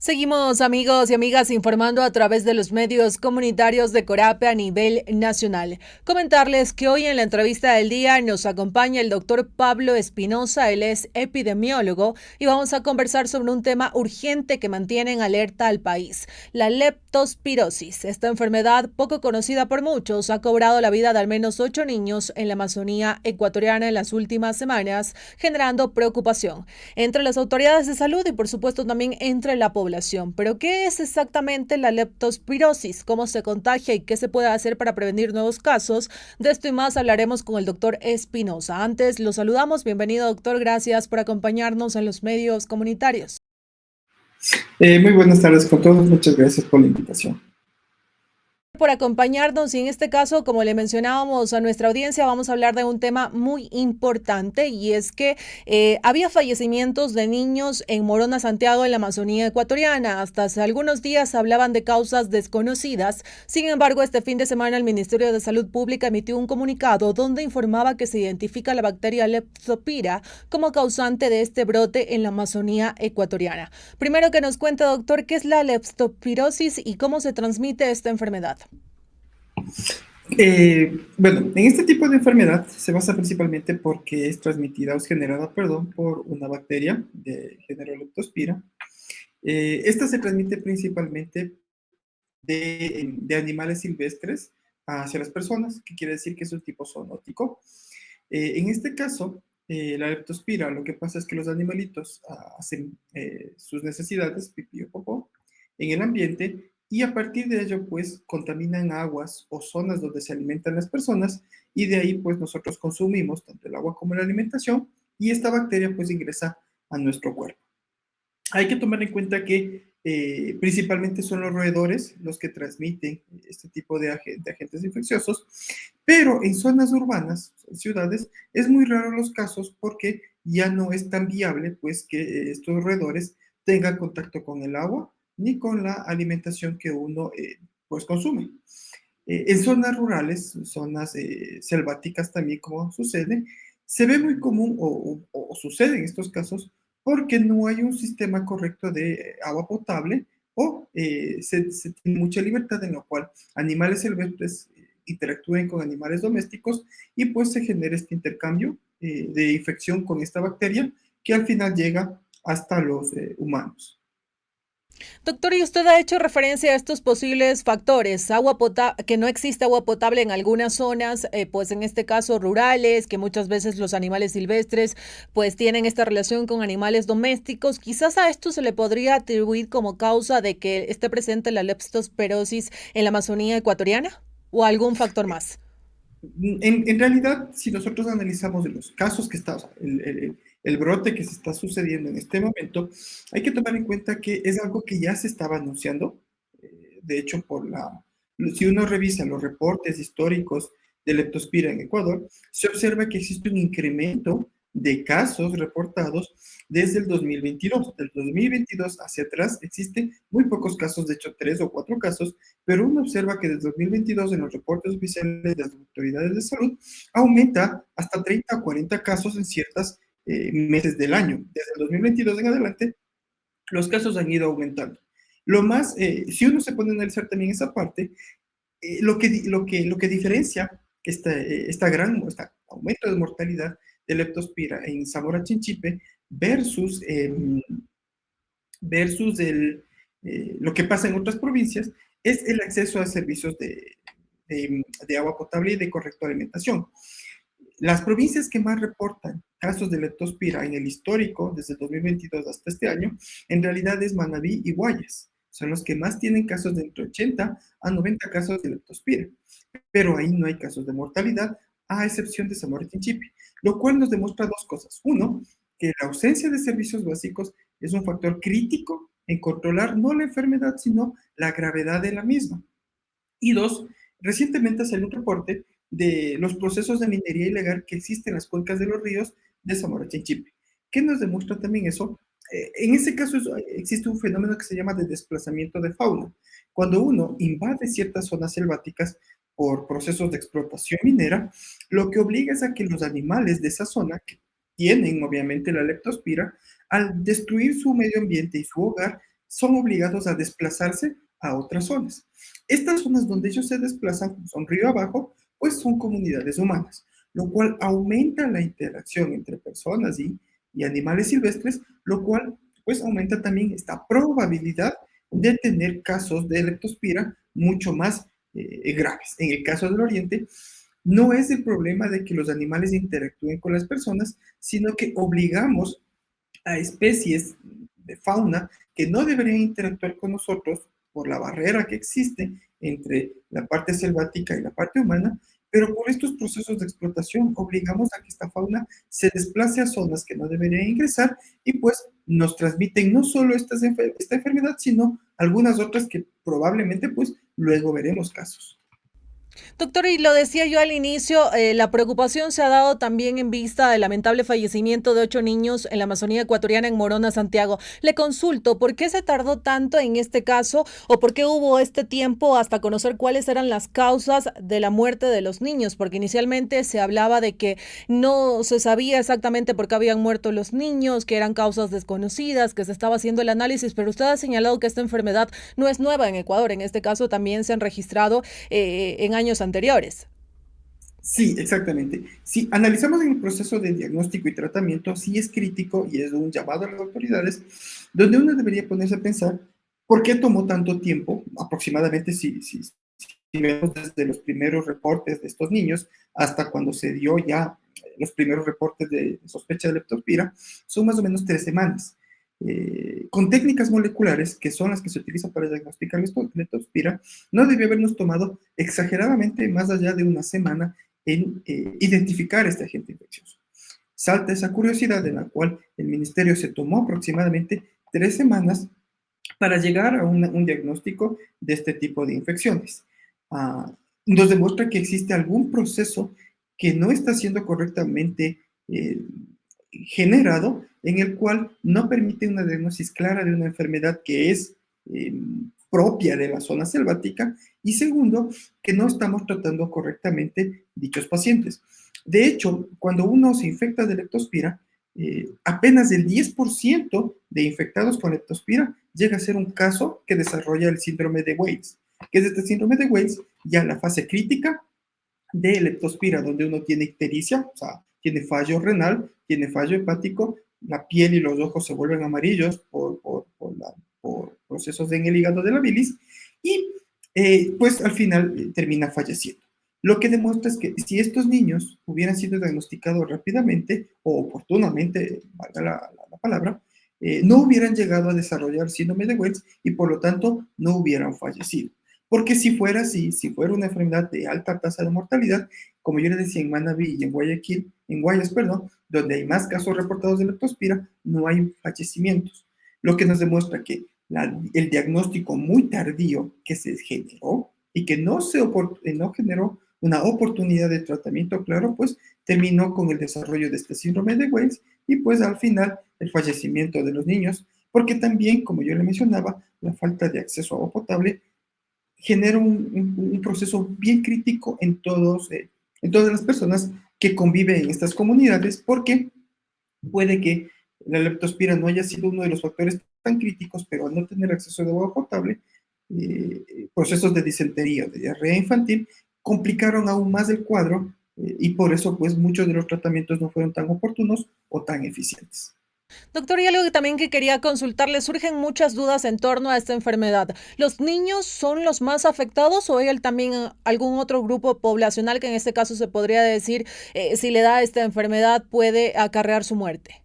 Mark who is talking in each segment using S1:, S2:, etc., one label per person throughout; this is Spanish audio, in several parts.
S1: Seguimos, amigos y amigas, informando a través de los medios comunitarios de Corape a nivel nacional. Comentarles que hoy en la entrevista del día nos acompaña el doctor Pablo Espinosa. Él es epidemiólogo y vamos a conversar sobre un tema urgente que mantiene en alerta al país: la leptospirosis. Esta enfermedad, poco conocida por muchos, ha cobrado la vida de al menos 8 niños en la Amazonía ecuatoriana en las últimas semanas, generando preocupación entre las autoridades de salud y por supuesto también entre la población. Pero ¿qué es exactamente la leptospirosis? ¿Cómo se contagia y qué se puede hacer para prevenir nuevos casos? De esto y más hablaremos con el doctor Espinosa. Antes lo saludamos. Bienvenido, doctor. Gracias por acompañarnos en los medios comunitarios.
S2: Muy buenas tardes con todos, muchas gracias por la invitación.
S1: Por acompañarnos y en este caso, como le mencionábamos a nuestra audiencia, vamos a hablar de un tema muy importante y es que había fallecimientos de niños en Morona, Santiago, en la Amazonía ecuatoriana. Hasta hace algunos días hablaban de causas desconocidas. Sin embargo, este fin de semana el Ministerio de Salud Pública emitió un comunicado donde informaba que se identifica la bacteria Leptospira como causante de este brote en la Amazonía ecuatoriana. Primero que nos cuente, doctor, qué es la leptospirosis y cómo se transmite esta enfermedad.
S2: Bueno, en este tipo de enfermedad se basa principalmente porque es transmitida o es generada, perdón, por una bacteria de género Leptospira. Esta se transmite principalmente de animales silvestres hacia las personas, que quiere decir que es un tipo zoonótico. En este caso, la leptospira, lo que pasa es que los animalitos hacen sus necesidades, pipí o popó, en el ambiente y a partir de ello, pues, contaminan aguas o zonas donde se alimentan las personas y de ahí, pues, nosotros consumimos tanto el agua como la alimentación y esta bacteria, pues, ingresa a nuestro cuerpo. Hay que tomar en cuenta que principalmente son los roedores los que transmiten este tipo de agentes infecciosos, pero en zonas urbanas, en ciudades, es muy raro los casos porque ya no es tan viable pues que estos roedores tengan contacto con el agua ni con la alimentación que uno pues consume. En zonas rurales, zonas selváticas también, como sucede, se ve muy común o sucede en estos casos porque no hay un sistema correcto de agua potable o se tiene mucha libertad en la cual animales silvestres interactúen con animales domésticos y pues se genera este intercambio de infección con esta bacteria que al final llega hasta los humanos.
S1: Doctor, y usted ha hecho referencia a estos posibles factores: que no existe agua potable en algunas zonas, pues en este caso rurales, que muchas veces los animales silvestres pues tienen esta relación con animales domésticos. Quizás a esto se le podría atribuir como causa de que esté presente la leptospirosis en la Amazonía ecuatoriana, o algún factor más.
S2: En realidad, si nosotros analizamos los casos que está, o sea, el brote que se está sucediendo en este momento, hay que tomar en cuenta que es algo que ya se estaba anunciando. De hecho, si uno revisa los reportes históricos de leptospira en Ecuador, se observa que existe un incremento de casos reportados desde el 2022. Del 2022 hacia atrás existen muy pocos casos, de hecho 3 o 4 casos, pero uno observa que desde 2022 en los reportes oficiales de las autoridades de salud aumenta hasta 30 o 40 casos en ciertos meses del año. Desde el 2022 en adelante, los casos han ido aumentando. Si uno se pone a analizar también esa parte, lo que diferencia este aumento de mortalidad de leptospira en Zamora Chinchipe versus lo que pasa en otras provincias es el acceso a servicios de agua potable y de correcta alimentación. Las provincias que más reportan casos de leptospira en el histórico, desde el 2022 hasta este año, en realidad es Manabí y Guayas. Son los que más tienen casos de entre 80 a 90 casos de leptospira. Pero ahí no hay casos de mortalidad, a excepción de Zamora y Chinchipe, lo cual nos demuestra dos cosas. Uno, que la ausencia de servicios básicos es un factor crítico en controlar no la enfermedad, sino la gravedad de la misma. Y dos, recientemente salió un reporte de los procesos de minería ilegal que existen en las cuencas de los ríos de Zamora Chinchipe. ¿Qué nos demuestra también eso? En ese caso existe un fenómeno que se llama de desplazamiento de fauna. Cuando uno invade ciertas zonas selváticas por procesos de explotación minera, lo que obliga es a que los animales de esa zona, que tienen obviamente la leptospira, al destruir su medio ambiente y su hogar, son obligados a desplazarse a otras zonas. Estas zonas donde ellos se desplazan, como son río abajo, pues son comunidades humanas, lo cual aumenta la interacción entre personas y animales silvestres, lo cual pues aumenta también esta probabilidad de tener casos de leptospira mucho más graves. En el caso del Oriente, no es el problema de que los animales interactúen con las personas, sino que obligamos a especies de fauna que no deberían interactuar con nosotros por la barrera que existe entre la parte selvática y la parte humana, pero por estos procesos de explotación obligamos a que esta fauna se desplace a zonas que no debería ingresar y pues nos transmiten no solo esta enfermedad, sino algunas otras que probablemente pues luego veremos casos.
S1: Doctor, y lo decía yo al inicio, la preocupación se ha dado también en vista del lamentable fallecimiento de 8 niños en la Amazonía ecuatoriana en Morona, Santiago. Le consulto, ¿por qué se tardó tanto en este caso o por qué hubo este tiempo hasta conocer cuáles eran las causas de la muerte de los niños? Porque inicialmente se hablaba de que no se sabía exactamente por qué habían muerto los niños, que eran causas desconocidas, que se estaba haciendo el análisis, pero usted ha señalado que esta enfermedad no es nueva en Ecuador. En este caso también se han registrado en años anteriores.
S2: Sí, exactamente. Si analizamos en el proceso de diagnóstico y tratamiento, sí es crítico y es un llamado a las autoridades, donde uno debería ponerse a pensar por qué tomó tanto tiempo, aproximadamente si vemos desde los primeros reportes de estos niños hasta cuando se dio ya los primeros reportes de sospecha de leptospira, son más o menos 3 semanas. Con técnicas moleculares, que son las que se utilizan para diagnosticar leptospira, no debió habernos tomado exageradamente más allá de una semana en identificar este agente infeccioso. Salta esa curiosidad en la cual el ministerio se tomó aproximadamente 3 semanas para llegar a un diagnóstico de este tipo de infecciones. Ah, nos demuestra que existe algún proceso que no está siendo correctamente generado, en el cual no permite una diagnosis clara de una enfermedad que es eh, propia de la zona selvática, y segundo, que no estamos tratando correctamente dichos pacientes. De hecho, cuando uno se infecta de leptospira, apenas el 10% de infectados con leptospira llega a ser un caso que desarrolla el síndrome de Weiss, que es este síndrome de Weiss ya la fase crítica de leptospira, donde uno tiene ictericia, o sea, tiene fallo renal, tiene fallo hepático, la piel y los ojos se vuelven amarillos por procesos en el hígado de la bilis, y pues al final termina falleciendo. Lo que demuestra es que si estos niños hubieran sido diagnosticados rápidamente o oportunamente, valga la palabra, no hubieran llegado a desarrollar síndrome de Wells y por lo tanto no hubieran fallecido. Porque si fuera así, si fuera una enfermedad de alta tasa de mortalidad, como yo les decía, en Manabí y en Guayaquil, en Guayas, perdón, donde hay más casos reportados de leptospira, no hay fallecimientos. Lo que nos demuestra que el diagnóstico muy tardío que se generó y que no generó una oportunidad de tratamiento claro, pues terminó con el desarrollo de este síndrome de Wells y pues al final el fallecimiento de los niños, porque también, como yo le mencionaba, la falta de acceso a agua potable genera un proceso bien crítico en todas las personas que conviven en estas comunidades, porque puede que la leptospira no haya sido uno de los factores tan críticos, pero al no tener acceso a agua potable, procesos de disentería o de diarrea infantil complicaron aún más el cuadro, y por eso pues muchos de los tratamientos no fueron tan oportunos o tan eficientes.
S1: Doctor, y algo que también que quería consultarle, surgen muchas dudas en torno a esta enfermedad. ¿Los niños son los más afectados o hay también algún otro grupo poblacional que en este caso se podría decir, si le da esta enfermedad puede acarrear su muerte?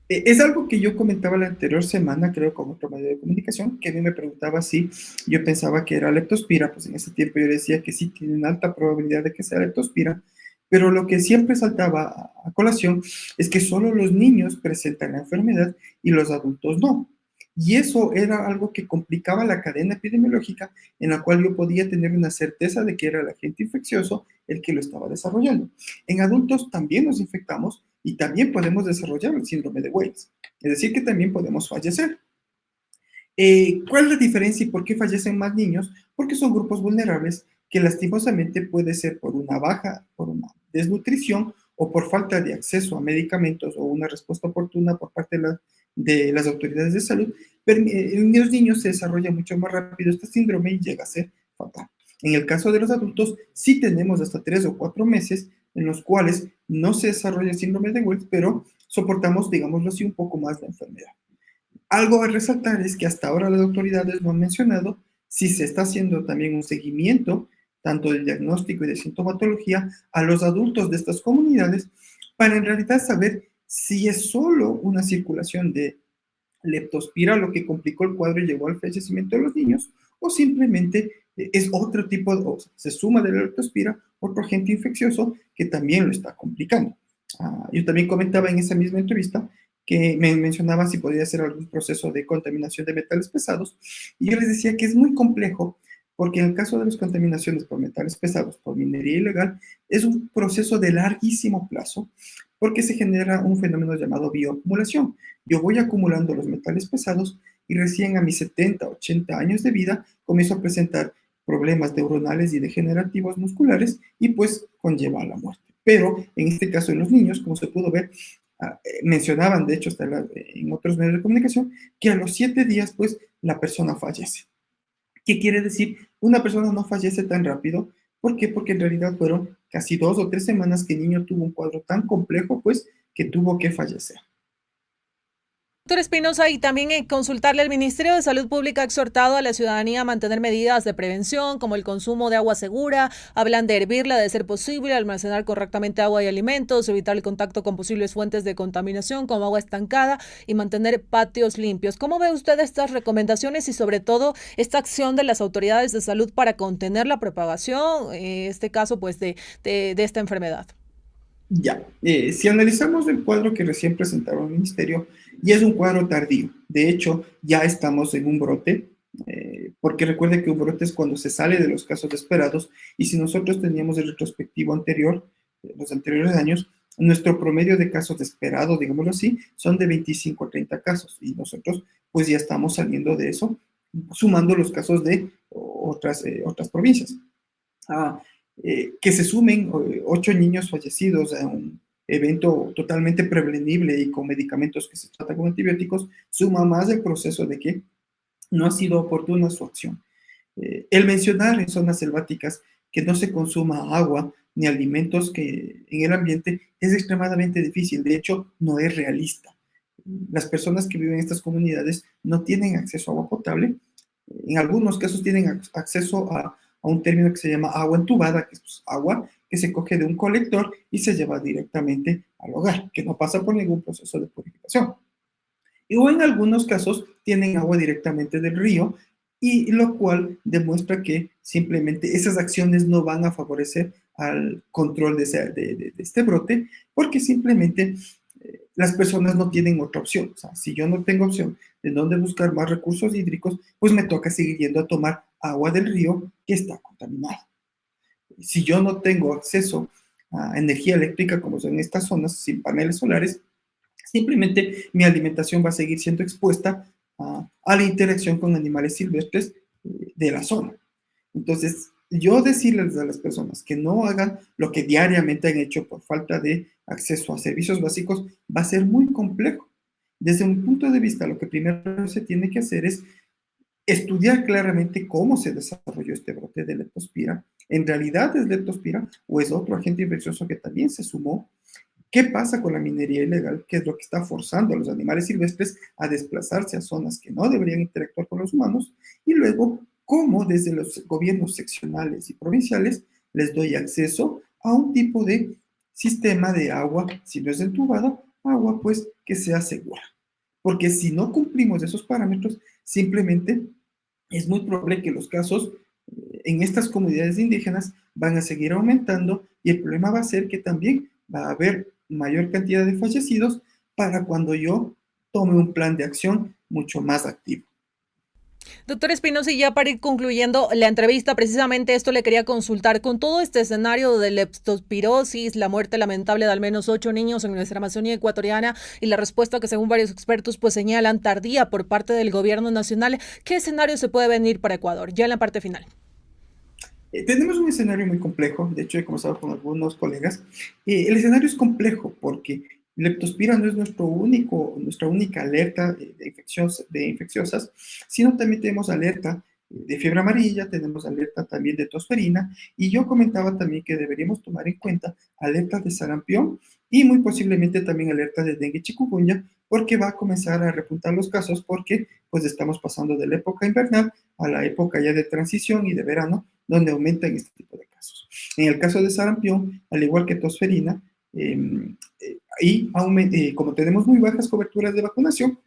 S2: Es algo que yo comentaba la anterior semana, creo, con otro medio de comunicación, que a mí me preguntaba si yo pensaba que era leptospira, pues en ese tiempo yo decía que sí tiene una alta probabilidad de que sea leptospira, pero lo que siempre saltaba a colación es que solo los niños presentan la enfermedad y los adultos no. Y eso era algo que complicaba la cadena epidemiológica en la cual yo podía tener una certeza de que era el agente infeccioso el que lo estaba desarrollando. En adultos también nos infectamos y también podemos desarrollar el síndrome de Weiss, es decir, que también podemos fallecer. ¿Cuál es la diferencia y por qué fallecen más niños? Porque son grupos vulnerables que lastimosamente puede ser por una desnutrición o por falta de acceso a medicamentos o una respuesta oportuna por parte de las autoridades de salud, en los niños se desarrolla mucho más rápido este síndrome y llega a ser fatal. En el caso de los adultos, sí tenemos hasta 3 o 4 meses en los cuales no se desarrolla el síndrome de Wells, pero soportamos, digámoslo así, un poco más la enfermedad. Algo a resaltar es que hasta ahora las autoridades no han mencionado si se está haciendo también un seguimiento, tanto del diagnóstico y de sintomatología, a los adultos de estas comunidades, para en realidad saber si es solo una circulación de leptospira lo que complicó el cuadro y llevó al fallecimiento de los niños, o simplemente es otro tipo, o se suma de la leptospira otro agente infeccioso que también lo está complicando. Yo también comentaba en esa misma entrevista que me mencionaba si podría ser algún proceso de contaminación de metales pesados, y yo les decía que es muy complejo, porque en el caso de las contaminaciones por metales pesados, por minería ilegal, es un proceso de larguísimo plazo, porque se genera un fenómeno llamado bioacumulación. Yo voy acumulando los metales pesados y recién a mis 70, 80 años de vida comienzo a presentar problemas neuronales y degenerativos musculares y pues conlleva a la muerte. Pero en este caso en los niños, como se pudo ver, mencionaban de hecho en otros medios de comunicación que a los 7 días pues la persona fallece. ¿Qué quiere decir? Una persona no fallece tan rápido. ¿Por qué? Porque en realidad fueron casi 2 o 3 semanas que el niño tuvo un cuadro tan complejo pues que tuvo que fallecer.
S1: Doctor Espinosa, y también consultarle, el Ministerio de Salud Pública ha exhortado a la ciudadanía a mantener medidas de prevención como el consumo de agua segura, hablan de hervirla de ser posible, almacenar correctamente agua y alimentos, evitar el contacto con posibles fuentes de contaminación como agua estancada y mantener patios limpios. ¿Cómo ve usted estas recomendaciones y sobre todo esta acción de las autoridades de salud para contener la propagación, en este caso pues de esta enfermedad?
S2: Ya, si analizamos el cuadro que recién presentaron el Ministerio, ya es un cuadro tardío. De hecho, ya estamos en un brote, porque recuerde que un brote es cuando se sale de los casos esperados, y si nosotros teníamos el retrospectivo anterior, los anteriores años, nuestro promedio de casos esperados, digámoslo así, son de 25 a 30 casos, y nosotros pues ya estamos saliendo de eso, sumando los casos de otras provincias. Que se sumen 8 niños fallecidos a un evento totalmente prevenible y con medicamentos que se tratan con antibióticos, suma más el proceso de que no ha sido oportuna su acción. El mencionar en zonas selváticas que no se consuma agua ni alimentos que en el ambiente es extremadamente difícil, de hecho no es realista. Las personas que viven en estas comunidades no tienen acceso a agua potable, en algunos casos tienen acceso a un término que se llama agua entubada, que es pues, agua que se coge de un colector y se lleva directamente al hogar, que no pasa por ningún proceso de purificación. O en algunos casos tienen agua directamente del río, y lo cual demuestra que simplemente esas acciones no van a favorecer al control de este brote, porque simplemente las personas no tienen otra opción. O sea, si yo no tengo opción de dónde buscar más recursos hídricos, pues me toca seguir yendo a tomar agua del río que está contaminada. Si yo no tengo acceso a energía eléctrica, como son estas zonas sin paneles solares, simplemente mi alimentación va a seguir siendo expuesta a la interacción con animales silvestres de la zona. Entonces, yo decirles a las personas que no hagan lo que diariamente han hecho por falta de acceso a servicios básicos va a ser muy complejo. Desde un punto de vista, lo que primero se tiene que hacer es estudiar claramente cómo se desarrolló este brote de leptospira. ¿En realidad es leptospira o es otro agente infeccioso que también se sumó? ¿Qué pasa con la minería ilegal? ¿Qué es lo que está forzando a los animales silvestres a desplazarse a zonas que no deberían interactuar con los humanos? Y luego, ¿cómo desde los gobiernos seccionales y provinciales les doy acceso a un tipo de sistema de agua, si no es entubada, agua pues que sea segura? Porque si no cumplimos esos parámetros, simplemente es muy probable que los casos en estas comunidades indígenas van a seguir aumentando, y el problema va a ser que también va a haber mayor cantidad de fallecidos para cuando yo tome un plan de acción mucho más activo.
S1: Doctor Espinosa, y ya para ir concluyendo la entrevista, precisamente esto le quería consultar. Con todo este escenario de leptospirosis, la muerte lamentable de al menos 8 niños en nuestra Amazonía ecuatoriana y la respuesta que según varios expertos pues señalan tardía por parte del gobierno nacional, ¿qué escenario se puede venir para Ecuador? Ya en la parte final.
S2: Tenemos un escenario muy complejo, de hecho he conversado con algunos colegas. El escenario es complejo porque leptospira no es nuestra única alerta de infecciosas, sino también tenemos alerta de fiebre amarilla, tenemos alerta también de tosferina, y yo comentaba también que deberíamos tomar en cuenta alerta de sarampión y muy posiblemente también alerta de dengue chikungunya, porque va a comenzar a repuntar los casos porque pues estamos pasando de la época invernal a la época ya de transición y de verano, donde aumentan este tipo de casos. En el caso de sarampión, al igual que tosferina, como tenemos muy bajas coberturas de vacunación,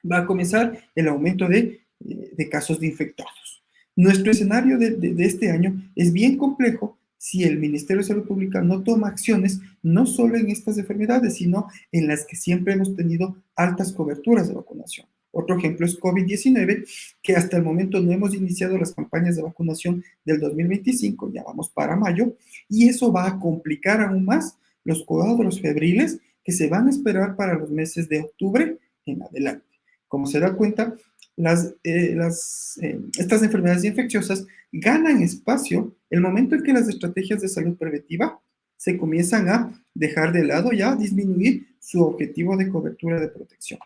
S2: va a comenzar el aumento de casos de infectados. Nuestro escenario de este año es bien complejo si el Ministerio de Salud Pública no toma acciones, no solo en estas enfermedades, sino en las que siempre hemos tenido altas coberturas de vacunación. Otro ejemplo es COVID-19, que hasta el momento no hemos iniciado las campañas de vacunación del 2025, ya vamos para mayo, y eso va a complicar aún más los cuadros febriles que se van a esperar para los meses de octubre en adelante. Como se da cuenta, estas enfermedades infecciosas ganan espacio el momento en que las estrategias de salud preventiva se comienzan a dejar de lado y a disminuir su objetivo de cobertura de protección.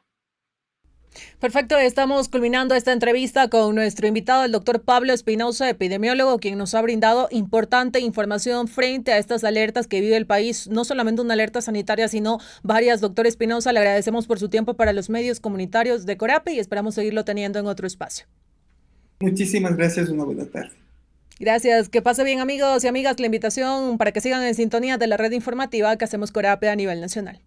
S1: Perfecto, estamos culminando esta entrevista con nuestro invitado, el doctor Pablo Espinosa, epidemiólogo, quien nos ha brindado importante información frente a estas alertas que vive el país, no solamente una alerta sanitaria, sino varias. Doctor Espinosa, le agradecemos por su tiempo para los medios comunitarios de Corape y esperamos seguirlo teniendo en otro espacio.
S2: Muchísimas gracias, una buena tarde.
S1: Gracias, que pase bien amigos y amigas, la invitación para que sigan en sintonía de la red informativa que hacemos Corape a nivel nacional.